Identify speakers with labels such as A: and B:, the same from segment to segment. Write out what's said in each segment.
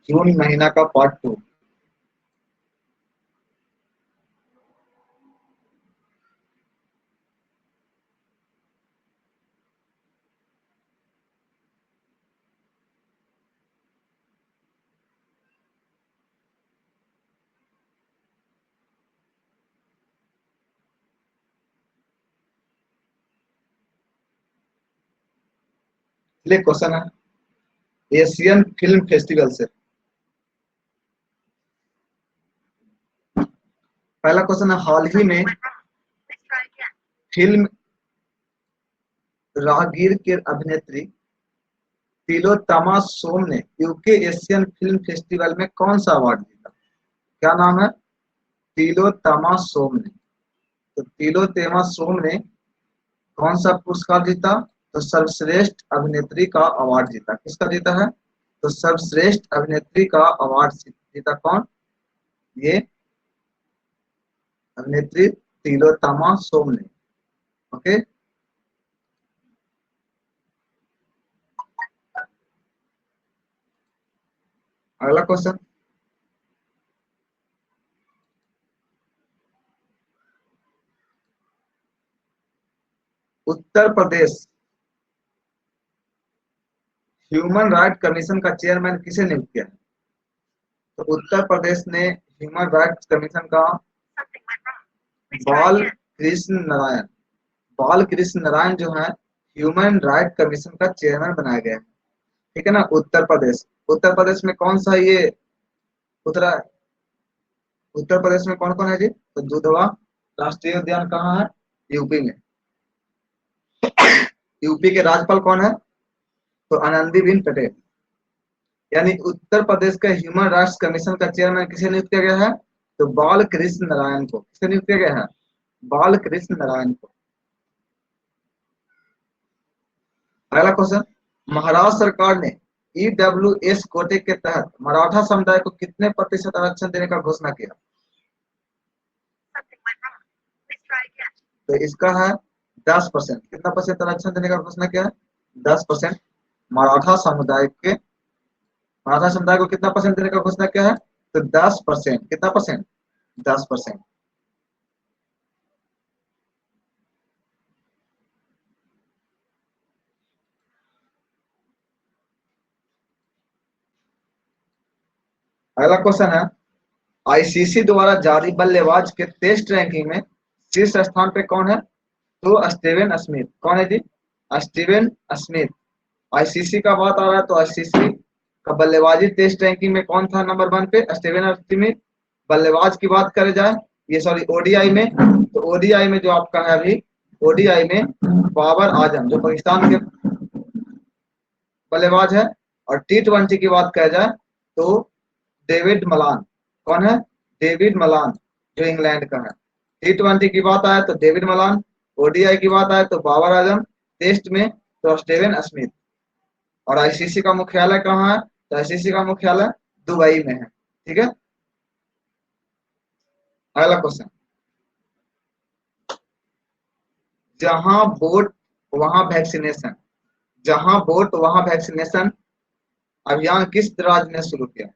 A: जून महीना का पार्ट 2। ये क्वेश्चन है एशियन फिल्म फेस्टिवल से। पहला क्वेश्चन है, हाल ही में फिल्म राहगीर के अभिनेत्री तिलोत्तमा सोम ने यूके एशियन फिल्म फेस्टिवल में कौन सा अवार्ड जीता? क्या नाम है? तिलोत्तमा सोम ने। तो तिलोत्तमा सोम ने कौन सा पुरस्कार जीता? तो सर्वश्रेष्ठ अभिनेत्री का अवार्ड जीता। किसका जीता है? तो सर्वश्रेष्ठ अभिनेत्री का अवार्ड जीता। कौन? ये अभिनेत्री तिलोत्तमा सोम ने। ओके, अगला question, Uttar Pradesh human right commission का चेयरमैन किसे नियुक्त किया? तो उत्तर प्रदेश ने ह्यूमन राइट्स कमीशन का बाल कृष्ण नारायण, बाल कृष्ण नारायण जो है ह्यूमन राइट कमीशन का चेयरमैन बनाया गया है। ठीक है ना। उत्तर प्रदेश में कौन सा ये उतरा? उत्तर प्रदेश में कौन कौन है जी? तो दुधवा राष्ट्रीय उद्यान कहाँ है? यूपी में। यूपी के राज्यपाल कौन है? तो आनंदीबेन पटेल। यानी उत्तर प्रदेश के ह्यूमन राइट्स कमीशन का चेयरमैन किसे नियुक्त किया गया है? तो बाल कृष्ण नारायण को। किसे नियुक्त किया गया है? बाल कृष्ण नारायण को। अगला क्वेश्चन, महाराष्ट्र सरकार ने ईडब्ल्यूएस कोटे के तहत मराठा समुदाय को कितने प्रतिशत आरक्षण देने का घोषणा किया? तो इसका है 10%। कितना परसेंट आरक्षण देने का घोषणा किया है? 10%। मराठा समुदाय को कितना परसेंट देने का घोषणा किया है? तो 10%। कितना परसेंट? 10%। अगला क्वेश्चन है, आईसीसी द्वारा जारी बल्लेबाज के टेस्ट रैंकिंग में शीर्ष स्थान पे कौन है? तो स्टीवन स्मिथ। कौन है जी? Steven Smith. आईसीसी का बात आ रहा है तो आईसीसी का बल्लेबाजी टेस्ट रैंकिंग में कौन था नंबर 1 पे? Steven Smith. बल्लेबाज की बात करे जाए, ये सॉरी ओडीआई में, तो ओडीआई में जो आपका है अभी, ओडीआई में बाबर आजम जो पाकिस्तान के बल्लेबाज है। और टी20 की बात कहा जाए तो डेविड मलान। कौन है? डेविड मलान जो इंग्लैंड का है। टी20 की बात आए तो डेविड मलान, ओडीआई की बात आए तो बाबर आजम, टेस्ट में तो स्टीवन स्मिथ। और आईसीसी का मुख्यालय कहाँ है? तो आईसीसी का मुख्यालय दुबई में है। ठीक है। अगला क्वेश्चन, जहां वोट वहां वैक्सीनेशन, जहां वोट वहां वैक्सीनेशन अभियान किस राज्य ने शुरू किया?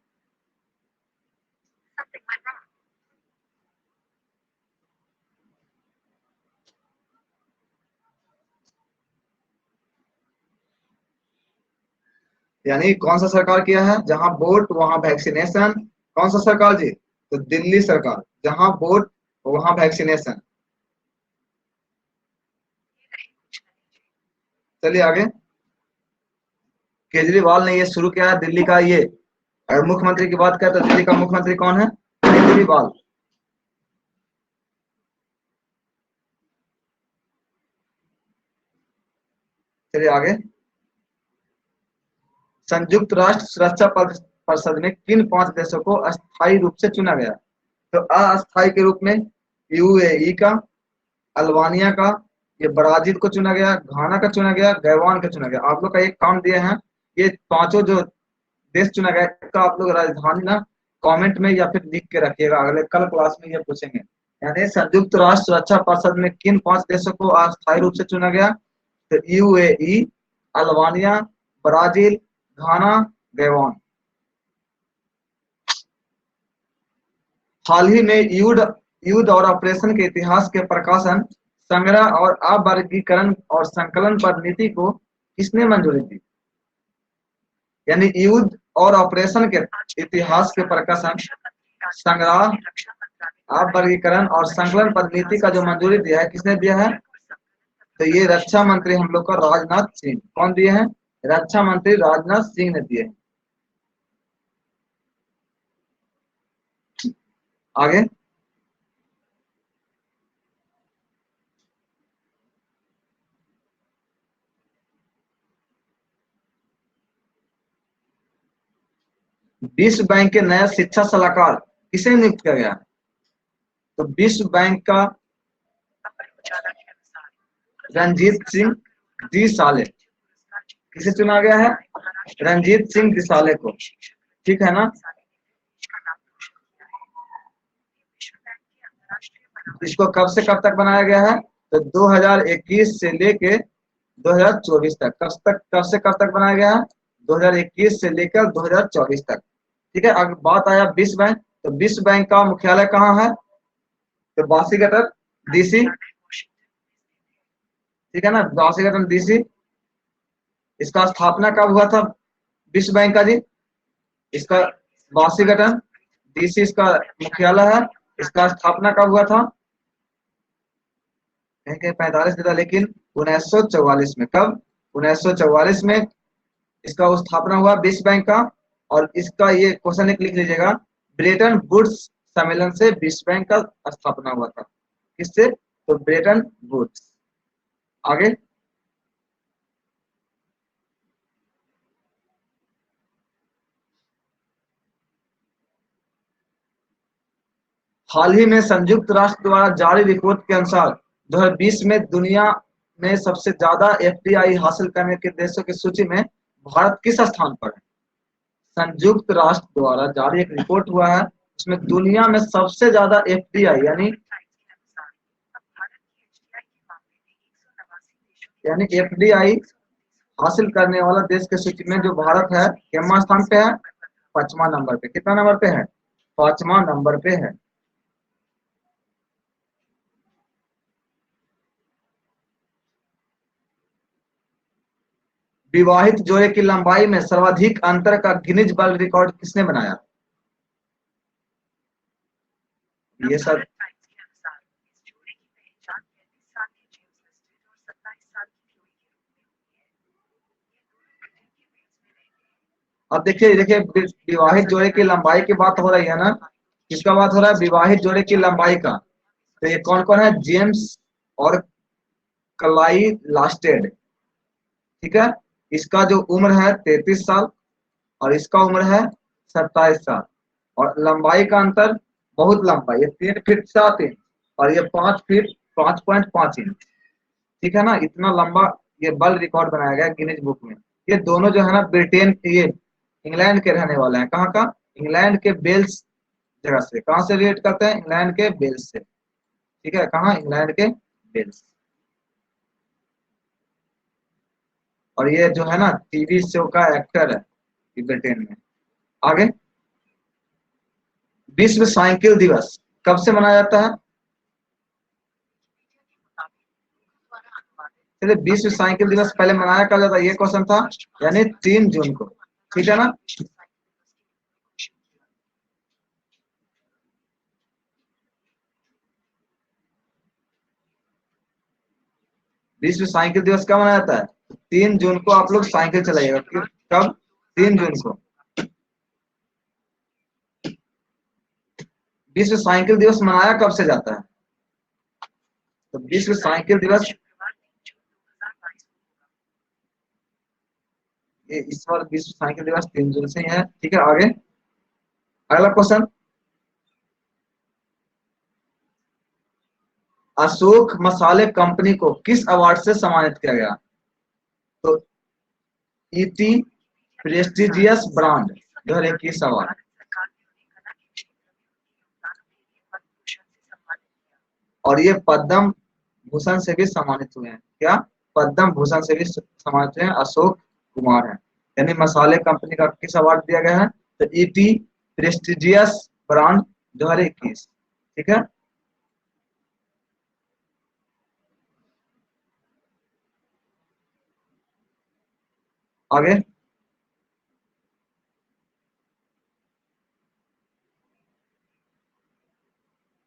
A: यानी कौन सा सरकार किया है? जहां वोट वहां वैक्सीनेशन। कौन सा सरकार जी? तो दिल्ली सरकार। जहां वोट वहां वैक्सीनेशन। चलिए आगे, केजरीवाल ने ये शुरू किया है दिल्ली का ये। अगर मुख्यमंत्री की बात करें तो दिल्ली का मुख्यमंत्री कौन है? केजरीवाल। चलिए आगे, संयुक्त राष्ट्र सुरक्षा परिषद में किन 5 देशों को अस्थायी रूप से चुना गया? तो अस्थायी के रूप में यूएई का, अल्बानिया का, ये ब्राजील को चुना गया, घाना का चुना गया, गैवान का चुना गया। आप लोग का एक काम दिए हैं, ये पांचों जो देश चुना गया इसका आप लोग राजधानी ना कमेंट में या फिर लिख के रखिएगा, अगले कल क्लास में ये पूछेंगे। यानी संयुक्त राष्ट्र सुरक्षा परिषद में किन 5 देशों को अस्थायी रूप से चुना गया? तो यूएई, अल्बानिया, ब्राजील, घाना, गैवान। हाल ही में युद्ध युद्ध और ऑपरेशन के इतिहास के प्रकाशन, संग्रह और अवर्गीकरण और संकलन पर नीति को किसने मंजूरी दी? यानी युद्ध और ऑपरेशन के इतिहास के प्रकाशन, संग्रह, अवर्गीकरण और संकलन पर नीति का जो मंजूरी दिया है, किसने दिया है? तो ये रक्षा मंत्री हम लोग का राजनाथ सिंह। कौन दिए हैं? रक्षा मंत्री राजनाथ सिंह ने दिए। आगे, विश्व बैंक के नया शिक्षा सलाहकार किसे नियुक्त किया गया? तो विश्व बैंक का रणजीत सिंह दिसाले किसे चुना गया है? रणजीत सिंह दिसाले को। ठीक है ना? इसको कब से कब तक बनाया गया है? तो 2021 से लेके 2024 तक। कब से कब तक बनाया गया है? 2021 से लेकर 2024 तक। ठीक है। अगर बात आया विश्व बैंक, तो विश्व बैंक का मुख्यालय कहाँ है? तो वाशिंगटन डीसी। ठीक है ना, वाशिंगटन डीसी। इसका स्थापना कब हुआ था विश्व बैंक का जी? इसका वाशिंगटन डीसी इसका मुख्यालय है। इसका स्थापना कब हुआ था? कहीं 45 में था, लेकिन 1944 में। कब? 1944 में इसका स्थापना हुआ विश्व बैंक का। और इसका ये क्वेश्चन एक लिख लीजिएगा, ब्रेटन वुड्स सम्मेलन से विश्व बैंक का स्थापना हुआ था। किससे? तो ब्रेटन वुड्स। आगे, हाल ही में संयुक्त राष्ट्र द्वारा जारी रिपोर्ट के अनुसार 2020 में दुनिया में सबसे ज्यादा एफडीआई हासिल करने के देशों की सूची में भारत किस स्थान पर है? संयुक्त राष्ट्र द्वारा जारी एक रिपोर्ट हुआ है, उसमें दुनिया में सबसे ज्यादा एफडीआई यानी एफडीआई हासिल करने वाला देश के सूची में जो भारत है, कितना स्थान पे है? 5वां नंबर पे। कितना नंबर पे है? 5वां नंबर पे है। विवाहित जोड़े की लंबाई में सर्वाधिक अंतर का गिनीज वर्ल्ड रिकॉर्ड किसने बनाया? ये सब अब देखिए देखिए, विवाहित जोड़े की लंबाई की बात हो रही है ना? किसका बात हो रहा है? विवाहित जोड़े की लंबाई का। तो ये कौन कौन है? जेम्स और कलाई लास्टेड। ठीक है। इसका जो उम्र है 33 साल और इसका उम्र है 27 साल। और लंबाई का अंतर बहुत लंबा, ये 3 फीट 7 इंच और ये 5 फीट 5.5 इंच। ठीक है ना? इतना लंबा ये वर्ल्ड रिकॉर्ड बनाया गया गिनीज बुक में। ये दोनों जो है ना, ब्रिटेन ये इंग्लैंड के रहने वाले हैं। कहाँ का? इंग्लैंड के बेल्स जगह से। कहाँ से रिलेट करते हैं? इंग्लैंड के बेल्स से। ठीक है, कहाँ? इंग्लैंड के बेल्स। और ये जो है ना, टीवी शो का एक्टर है ब्रिटेन में। आगे, विश्व साइकिल दिवस कब से मनाया जाता है? चलिए, विश्व साइकिल दिवस पहले मनाया कब जाता है, ये क्वेश्चन था। यानी 3 जून को। ठीक है ना? विश्व साइकिल दिवस कब मनाया जाता है? 3 जून को आप लोग साइकिल चलाइएगा। कब? 3 जून को। विश्व साइकिल दिवस मनाया कब से जाता है? तो विश्व साइकिल दिवस ये इस बार विश्व साइकिल दिवस 3 जून से ही है। ठीक है, आगे अगला क्वेश्चन, अशोक मसाले कंपनी को किस अवार्ड से सम्मानित किया गया? तो ईटी प्रेस्टिजियस ब्रांड 2021 अवार्ड। और ये पद्म भूषण से भी सम्मानित हुए हैं। क्या? पद्म भूषण से भी सम्मानित हुए हैं अशोक कुमार हैं। यानी मसाले कंपनी का किस अवार्ड दिया गया है? तो ईटी प्रेस्टिजियस ब्रांड 2021। ठीक है, आगे।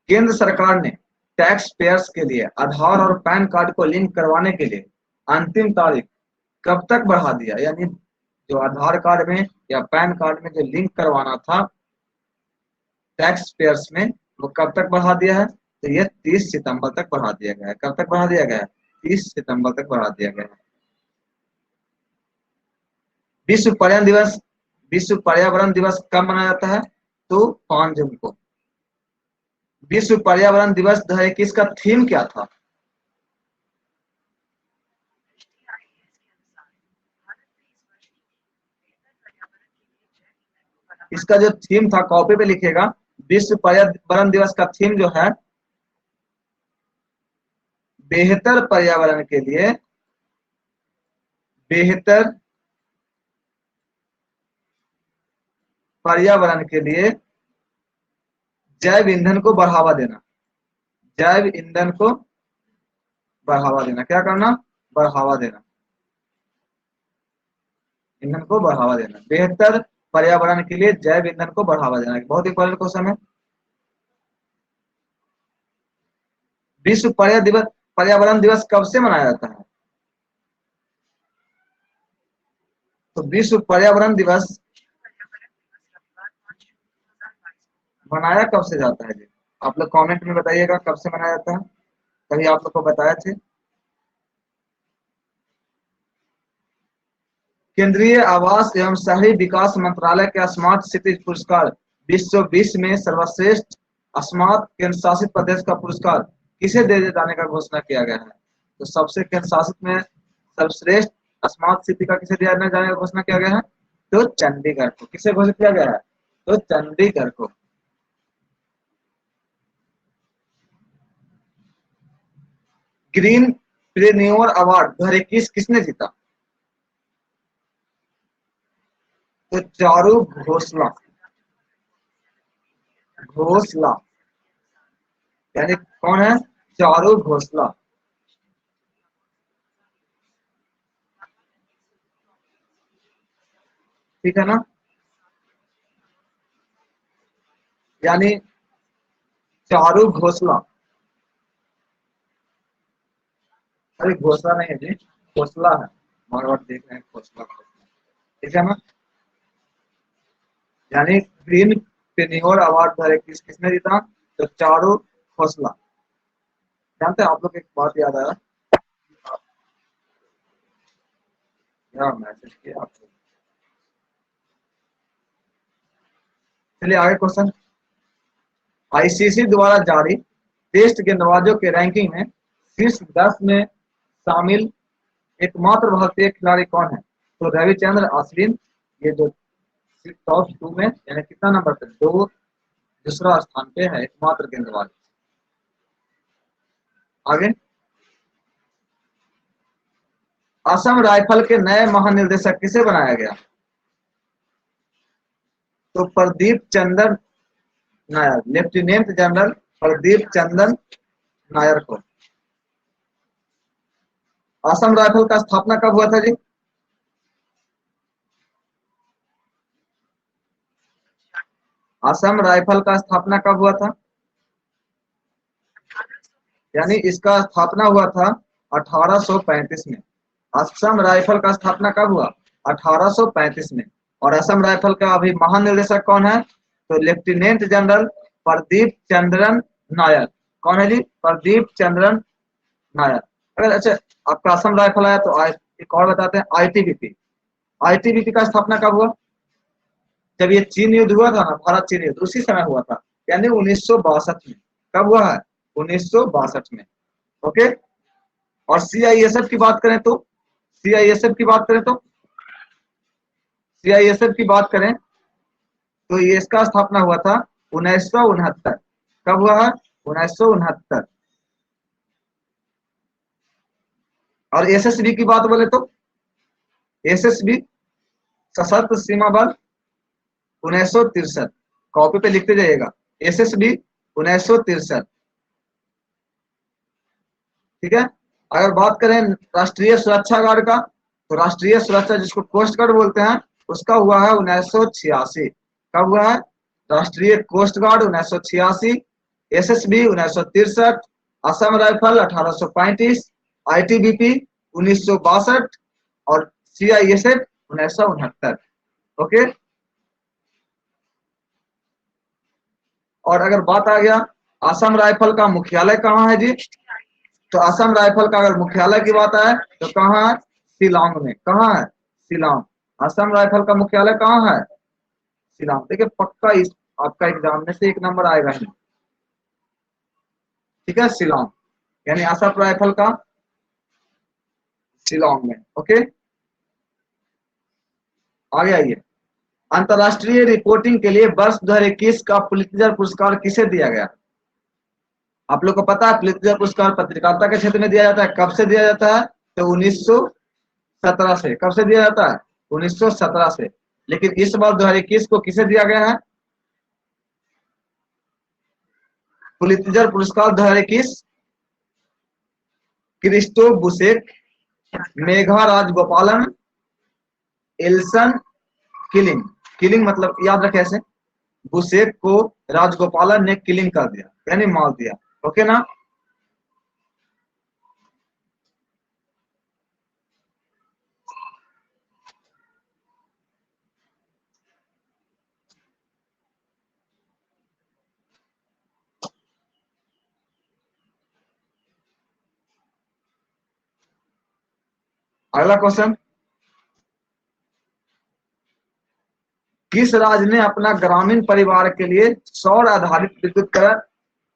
A: केंद्र सरकार ने टैक्स पेयर्स के लिए आधार और पैन कार्ड को लिंक करवाने के लिए अंतिम तारीख कब तक बढ़ा दिया? यानी जो आधार कार्ड में या पैन कार्ड में जो लिंक करवाना था टैक्स पेयर्स में, वो कब तक बढ़ा दिया है? तो ये 30 सितंबर तक बढ़ा दिया गया है। कब तक बढ़ा दिया गया है? 30 सितंबर तक बढ़ा दिया गया है। विश्व पर्यावरण दिवस, विश्व पर्यावरण दिवस कब मनाया जाता है? तो 5 जून को। विश्व पर्यावरण दिवस 2021 का थीम क्या था? इसका जो थीम था कॉपी पे लिखेगा। विश्व पर्यावरण दिवस का थीम जो है बेहतर पर्यावरण के लिए, बेहतर पर्यावरण के लिए जैव ईंधन को बढ़ावा देना। जैव ईंधन को बढ़ावा देना, क्या करना? बढ़ावा देना, ईंधन को बढ़ावा देना। बेहतर पर्यावरण के लिए जैव ईंधन को बढ़ावा देना, बहुत इंपॉर्टेंट क्वेश्चन है। विश्व पर्यावरण दिवस कब से मनाया जाता है? तो विश्व पर्यावरण दिवस मनाया कब से जाता है जी? आप लोग कमेंट में बताइएगा कब से मनाया जाता है, कभी आप लोग को बताया थे? केंद्रीय आवास एवं शहरी विकास मंत्रालय के स्मार्ट सिटी पुरस्कार 2020 में सर्वश्रेष्ठ स्मार्ट केंद्र शासित प्रदेश का पुरस्कार किसे दे जाने का घोषणा किया गया है? तो सबसे केंद्र शासित में सर्वश्रेष्ठ स्मार्ट सिटी का किसे दिया जाने का घोषणा किया गया है? तो चंडीगढ़ को। किसे घोषित किया गया है? तो चंडीगढ़ को। ग्रीन प्रेन्योर अवार्ड 2021 किसने जीता? तो चारू घोषला, घोषला, यानी कौन है? चारू घोषला। ठीक है ना, यानी चारू घोषला। अरे घोषला नहीं है जी, घोषला है। मारवाड़ देख रहे हैं, घोषला। ठीक है ना, यानी ग्रीन पेन्योर अवार्ड 2021 किसने जीता? तो चारू घोषला। जानते हैं आप लोग, एक बात याद आया, क्या मैसेज किया आपको? चलिए आगे क्वेश्चन। आईसीसी द्वारा जारी टेस्ट गेंदबाजों के रैंकिंग में शीर्ष 10 में शामिल एकमात्र भारतीय खिलाड़ी कौन है? तो रविचंद्र अश्विन, ये जो टॉप 2 में, यानी कितना नंबर पे? 2, दूसरा स्थान पे है एकमात्र गेंदबाज। आगे, असम राइफल के नए महानिदेशक किसे बनाया गया? तो प्रदीप चंद्र नायर, लेफ्टिनेंट जनरल प्रदीप चंद्र नायर को। असम राइफल का स्थापना कब हुआ था जी? असम राइफल का स्थापना कब हुआ था? यानी इसका स्थापना हुआ था 1835 में। असम राइफल का स्थापना कब हुआ? 1835 में। और असम राइफल का अभी महानिदेशक कौन है? तो लेफ्टिनेंट जनरल प्रदीप चंद्रन नायर। कौन है जी? प्रदीप चंद्रन नायर। अगर अच्छा आपका असम राइफल आया तो एक और बताते हैं, आईटीबीपी। आईटीबीपी का स्थापना कब हुआ? जब ये चीन युद्ध हुआ था ना, भारत चीन युद्ध, उसी समय हुआ था, यानी 1962 में। कब हुआ है? 1962 में। ओके। और सीआईएसएफ की बात करें तो, सीआईएसएफ की बात करें तो, सीआईएसएफ की बात करें तो ये इसका स्थापना हुआ था 1969। कब हुआ है? 1969। और एसएसबी की बात बोले तो, एसएसबी सशस्त्र सीमा बल 1963। कॉपी पे लिखते जाइएगा, SSB 1963। ठीक है। अगर बात करें राष्ट्रीय सुरक्षा गार्ड का, तो राष्ट्रीय सुरक्षा जिसको कोस्ट गार्ड बोलते हैं, उसका हुआ है 1986। कब हुआ है? राष्ट्रीय coast guard 1986, SSB 1963, Assam rifle 1835, ITBP 1962 और CISF 1969। ओके। और अगर बात आ गया असम राइफल का मुख्यालय कहाँ है जी, तो असम राइफल का अगर मुख्यालय की बात आए तो कहाँ है? शिलांग में। कहाँ है? शिलांग। असम राइफल का मुख्यालय कहाँ है? शिलांग। देखिए पक्का इस आपका एग्जाम में से एक नंबर आएगा ही। ठीक है, शिलांग, यानी असम राइफल का शिलांग में। ओके, आगे आइए। अंतरराष्ट्रीय रिपोर्टिंग के लिए वर्ष 2021 का पुलित्जर पुरस्कार किसे दिया गया? आप लोग को पता है पुलित्जर पुरस्कार पत्रकारिता के क्षेत्र में दिया जाता है। कब से दिया जाता है? तो 1917 से। कब से दिया जाता है? 1917 से। लेकिन इस बार 2021 को किसे दिया गया है? पुलित्जर पुरस्कार 2021 Christoph Buschek, Megha Rajagopalan, Alison Killing. Killing मतलब याद रखे ऐसे, बुशेक को राजगोपालन ने किलिंग कर दिया, यानी मार दिया। ओके ना। अगला क्वेश्चन, किस राज्य ने अपना ग्रामीण परिवार के लिए सौर आधारित विद्युतीकरण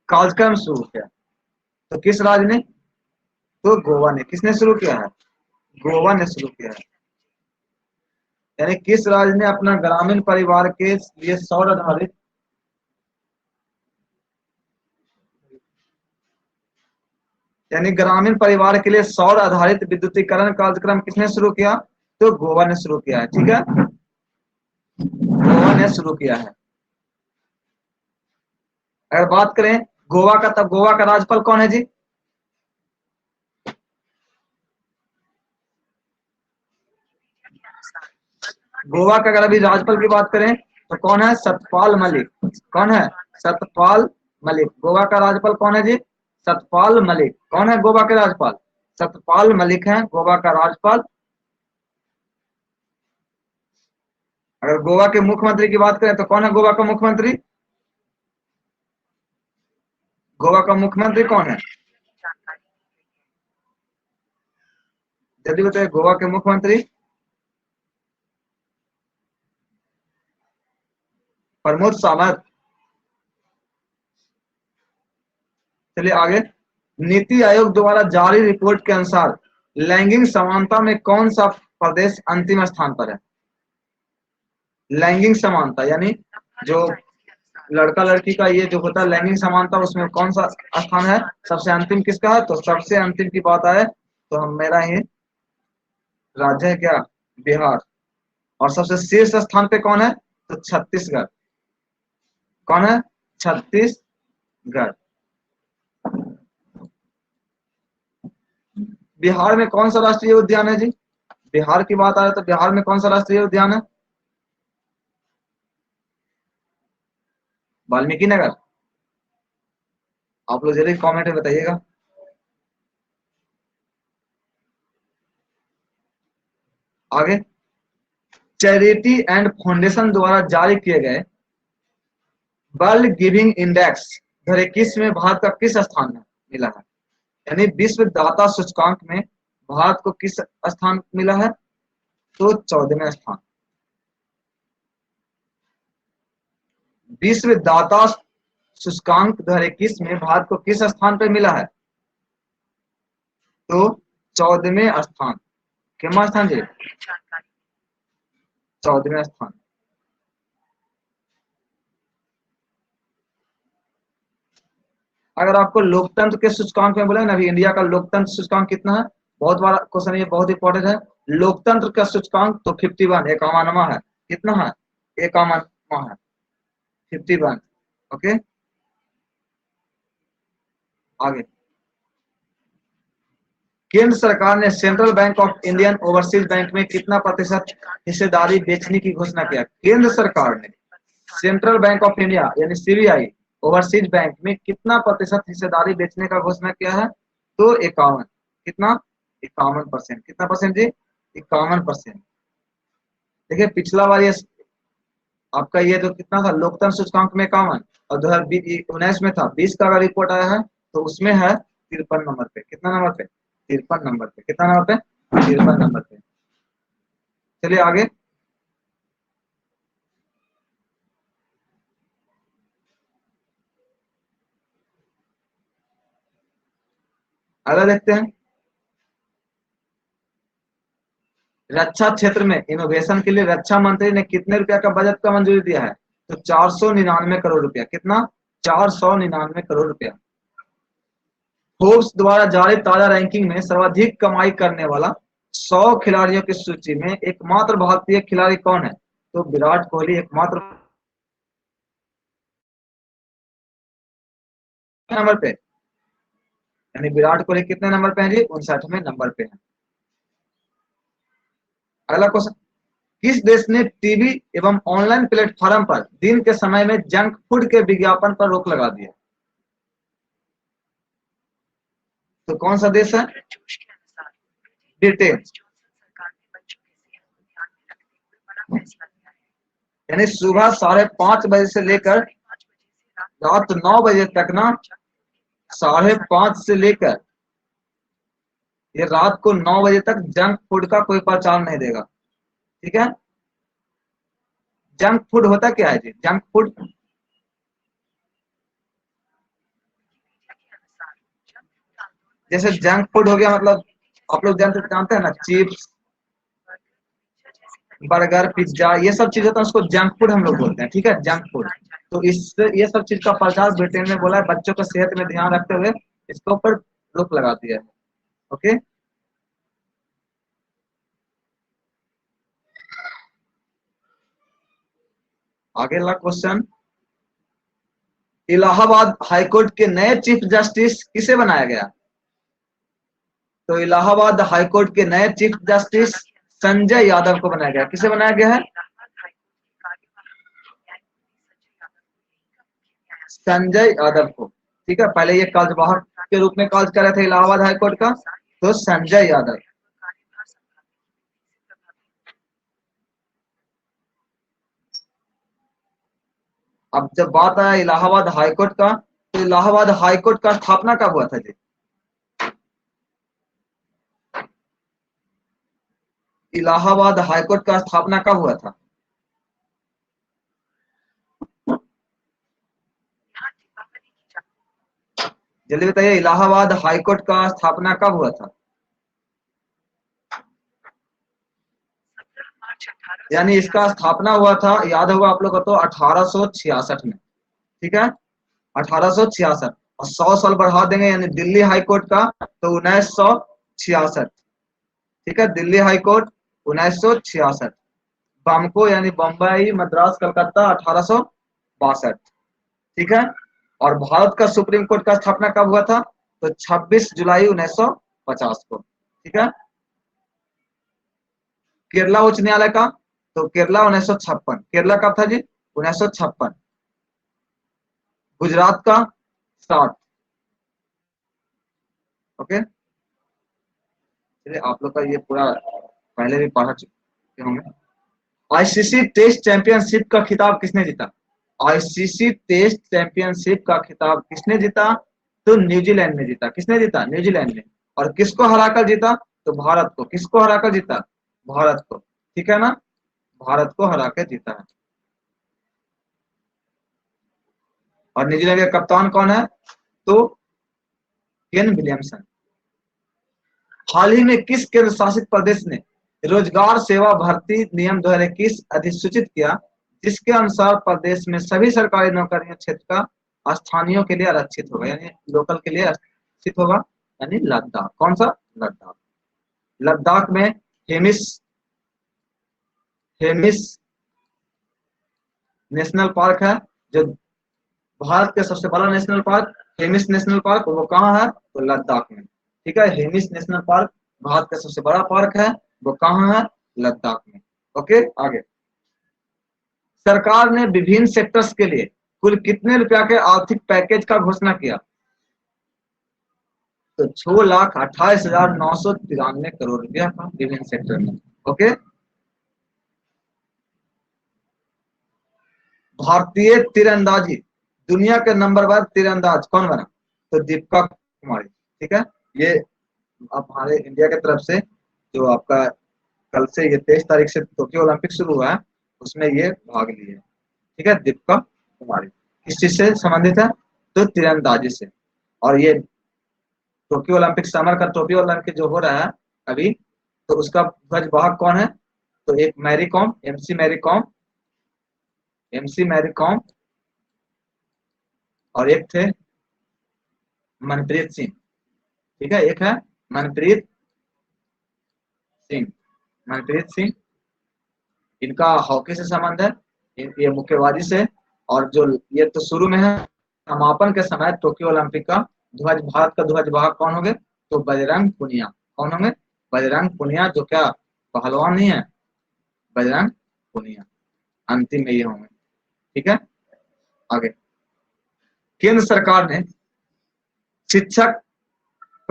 A: कार्यक्रम शुरू किया? तो किस राज्य ने? तो गोवा ने। किसने शुरू किया है? गोवा ने शुरू किया है। यानी किस राज्य ने अपना ग्रामीण परिवार के लिए सौर आधारित, यानी ग्रामीण परिवार के लिए सौर आधारित विद्युतीकरण कार्यक्रम किसने शुरू किया? तो गोवा ने शुरू किया है। ठीक है, गोवा ने शुरू किया है। अगर बात करें गोवा का, तब गोवा का राज्यपाल कौन है जी? गोवा का अगर अभी राज्यपाल की बात करें तो कौन है? सतपाल मलिक। कौन है? सतपाल मलिक। गोवा का राज्यपाल कौन है जी? सतपाल मलिक। कौन है गोवा के राज्यपाल? सतपाल मलिक है गोवा का राज्यपाल। अगर गोवा के मुख्यमंत्री की बात करें तो कौन है गोवा का मुख्यमंत्री? गोवा का मुख्यमंत्री कौन है? जल्दी बताइए, गोवा के मुख्यमंत्री? प्रमोद सावंत। चलिए आगे। नीति आयोग द्वारा जारी रिपोर्ट के अनुसार लैंगिक समानता में कौन सा प्रदेश अंतिम स्थान पर है? लैंगिक समानता यानी जो लड़का लड़की का ये जो होता है लैंगिक समानता, उसमें कौन सा स्थान है? सबसे अंतिम किसका है? तो सबसे अंतिम की बात आए तो हम मेरा ही राज्य है क्या? बिहार। और सबसे शीर्ष स्थान पे कौन है? तो छत्तीसगढ़। कौन है? छत्तीसगढ़। बिहार में कौन सा राष्ट्रीय उद्यान है जी? बिहार की बात आए तो बिहार में कौन सा राष्ट्रीय उद्यान है? वाल्मीकि नगर। आप लोग जरूर कमेंट में बताइएगा। आगे, चैरिटी एंड फाउंडेशन द्वारा जारी किए गए वर्ल्ड गिविंग इंडेक्स 2021 में भारत का किस स्थान में मिला है? यानी विश्व दाता सूचकांक में भारत को किस स्थान मिला है? तो 14वें स्थान। विश्व दाता सूचकांक 2021 में भारत को किस स्थान पर मिला है? तो 14वें स्थान। कितना स्थान जी? 14वें स्थान। अगर आपको लोकतंत्र के सूचकांक में बोले ना, अभी इंडिया का लोकतंत्र सूचकांक कितना है? बहुत बड़ा क्वेश्चन, ये बहुत इंपॉर्टेंट है। लोकतंत्र का सूचकांक तो 51, 51वां है। कितना है? 51वां है, 51। ओके, आगे, केंद्र सरकार ने central bank of Indian overseas bank में कितना प्रतिशत हिस्सेदारी बेचने की घोषणा किया? केंद्र सरकार ने सेंट्रल बैंक ऑफ इंडिया यानी सीबीआई ओवरसीज बैंक में कितना प्रतिशत हिस्सेदारी बेचने का घोषणा किया है? तो 51, कितना? 51%। कितना परसेंट जी? 51%। देखिए पिछला बार ये आपका ये जो कितना था, लोकतंत्र सूचकांक में 51 और 2019 में था 20 का अगर रिपोर्ट आया है तो उसमें है 53 नंबर पे। कितना नंबर पे? 53 नंबर पे। कितना नंबर पे? 53 नंबर पे। चलिए आगे, अगला देखते हैं। रक्षा क्षेत्र में इनोवेशन के लिए रक्षा मंत्री ने कितने रुपया का बजट का मंजूरी दिया है? तो 499 करोड़ रुपया। कितना? 499 करोड़ रुपया। फोर्ब्स द्वारा जारी ताजा रैंकिंग में सर्वाधिक कमाई करने वाला 100 खिलाड़ियों की सूची में एकमात्र भारतीय खिलाड़ी कौन है? तो विराट कोहली एकमात्र नंबर पे, यानी विराट कोहली कितने नंबर पे हैं जी? 59वें नंबर पे है। अगला क्वेश्चन, किस देश ने टीवी एवं ऑनलाइन प्लेटफॉर्म पर दिन के समय में जंक फूड के विज्ञापन पर रोक लगा दी है? तो कौन सा देश है? ब्रिटेन। यानी सुबह 5:30 से लेकर रात 9 बजे तक ना, 5:30 से लेकर ये रात को 9 बजे तक जंक फूड का कोई प्रचार नहीं देगा। ठीक है? जंक फूड होता क्या है जी? जंक फूड जैसे जंक फूड हो गया, मतलब आप लोग जानते हैं ना, चिप्स, बर्गर, पिज्जा, ये सब चीज होता है, उसको जंक फूड हम लोग बोलते हैं। ठीक है? Junk food. तो इस ये सब चीज का प्रचार ब्रिटेन में बोला है, बच्चों का सेहत में ध्यान रखते हुए इसके ऊपर रोक लगा दिया है। ओके, आगे अगला क्वेश्चन, इलाहाबाद हाईकोर्ट के नए चीफ जस्टिस किसे बनाया गया? तो इलाहाबाद हाईकोर्ट के नए चीफ जस्टिस संजय यादव को बनाया गया। किसे बनाया गया है? संजय यादव को। ठीक है, पहले ये कार्यवाहक के रूप में कार्य कर रहे थे इलाहाबाद हाईकोर्ट का, तो संजय यादव। अब जब बात आया इलाहाबाद हाईकोर्ट का, तो इलाहाबाद हाईकोर्ट का स्थापना कब हुआ था जी? इलाहाबाद हाईकोर्ट का स्थापना कब हुआ था? जल्दी बताइए, इलाहाबाद हाईकोर्ट का स्थापना कब हुआ था? यानी इसका स्थापना हुआ था, याद होगा आप लोग को, तो 1866 में। ठीक है? 1866। और 100 साल बढ़ा देंगे यानी दिल्ली हाईकोर्ट का, तो 1966। ठीक है? दिल्ली हाईकोर्ट 1966। बामको यानी बम्बई मद्रास कलकत्ता 1862। ठीक है? और भारत का सुप्रीम कोर्ट का स्थापना कब हुआ था? तो 26 जुलाई 1950 को। ठीक है? केरला उच्च न्यायालय का, तो केरला 1956। केरला कब था जी? 1956। गुजरात का 60। ओके, चलिए आप लोग का ये पूरा पहले भी पढ़ा चुके होंगे। आईसीसी टेस्ट चैंपियनशिप का खिताब किसने जीता? आईसीसी टेस्ट चैंपियनशिप का खिताब किसने जीता? तो न्यूजीलैंड ने जीता। किसने जीता? न्यूजीलैंड ने। और किसको हराकर जीता? तो भारत को। किसको हराकर जीता? भारत को। ठीक है ना? भारत को हराकर जीता है। और न्यूजीलैंड का कप्तान कौन है? तो केन विलियमसन। हाल ही में किस केंद्र शासित प्रदेश ने रोजगार सेवा भर्ती नियम 2021 अधिसूचित किया, जिसके अनुसार प्रदेश में सभी सरकारी नौकरियों क्षेत्र का स्थानीयों के लिए आरक्षित होगा, यानी लोकल के लिए आरक्षित होगा, यानी लद्दाख। कौन सा? लद्दाख। लद्दाख में हेमिस हेमिस नेशनल पार्क है, जो भारत का सबसे बड़ा national park, Hemis national park वो कहाँ है? तो लद्दाख में। ठीक है, हेमिस नेशनल पार्क भारत का सबसे बड़ा पार्क है, वो कहाँ है? लद्दाख में। ओके, आगे। सरकार ने विभिन्न सेक्टर्स के लिए कुल कितने रुपया के आर्थिक पैकेज का घोषणा किया? तो 6,28,993 रुपया का विभिन्न सेक्टर में। ओके, भारतीय तीरंदाजी दुनिया के नंबर 1 तीरंदाज कौन बना? तो दीपिका कुमारी। ठीक है, ये अब हमारे इंडिया की तरफ से जो आपका कल से ये 23 तारीख से टोक्यो ओलंपिक शुरू हुआ है, उसमें ये भाग लिए। ठीक है, दीपिका कुमारी किस चीज से संबंधित है? तो तीरंदाजी से। और ये टोक्यो ओलंपिक समर का टोक्यो ओलंपिक जो हो रहा है अभी, तो उसका ध्वजवाहक कौन है? तो एक Mary Kom, MC Mary Kom, और एक थे मनप्रीत सिंह। ठीक है, एक है मनप्रीत सिंह, मनप्रीत सिंह, इनका हॉकी से संबंध है, ये मुक्केबाजी से। और जो ये तो शुरू में है, समापन के समय टोक्यो ओलंपिक का ध्वज, भारत का ध्वजवाहक कौन होंगे? तो बजरंग पुनिया। कौन होंगे? बजरंग पुनिया, जो क्या पहलवान नहीं है, बजरंग पुनिया अंतिम में ये होंगे। ठीक है, आगे। केंद्र सरकार ने शिक्षक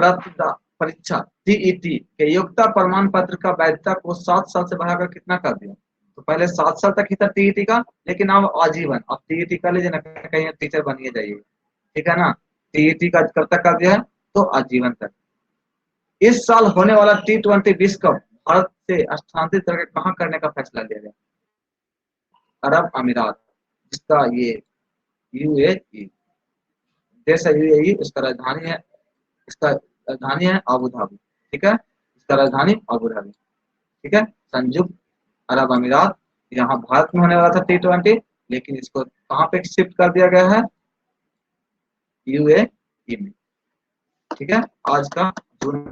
A: परीक्षा टीईटी के योग्यता प्रमाण पत्र का वैधता को 7 साल से बढ़ाकर कितना कर दिया? तो पहले 7 साल तक ही था टीईटी का, लेकिन अब आजीवन। अब टीईटी कर लीजिए ना, कहीं टीचर बनिए जाइए। ठीक है ना, टीईटी का कब तक कर दिया है? तो आजीवन तक। इस साल होने वाला T20 विश्व कप भारत से स्थानांतरित करके कहाँ करने का फैसला लिया गया? अरब अमीरात, जिसका ये यूएई देश है, यूएई उसका राजधानी है, इसका राजधानी है अबू धाबी। ठीक है, इसका राजधानी अबू धाबी। ठीक है, संयुक्त अरब अमीरात। यहाँ भारत में होने वाला था T20, लेकिन इसको कहाँ पे शिफ्ट कर दिया गया है? यूएई में। ठीक है, आज का जून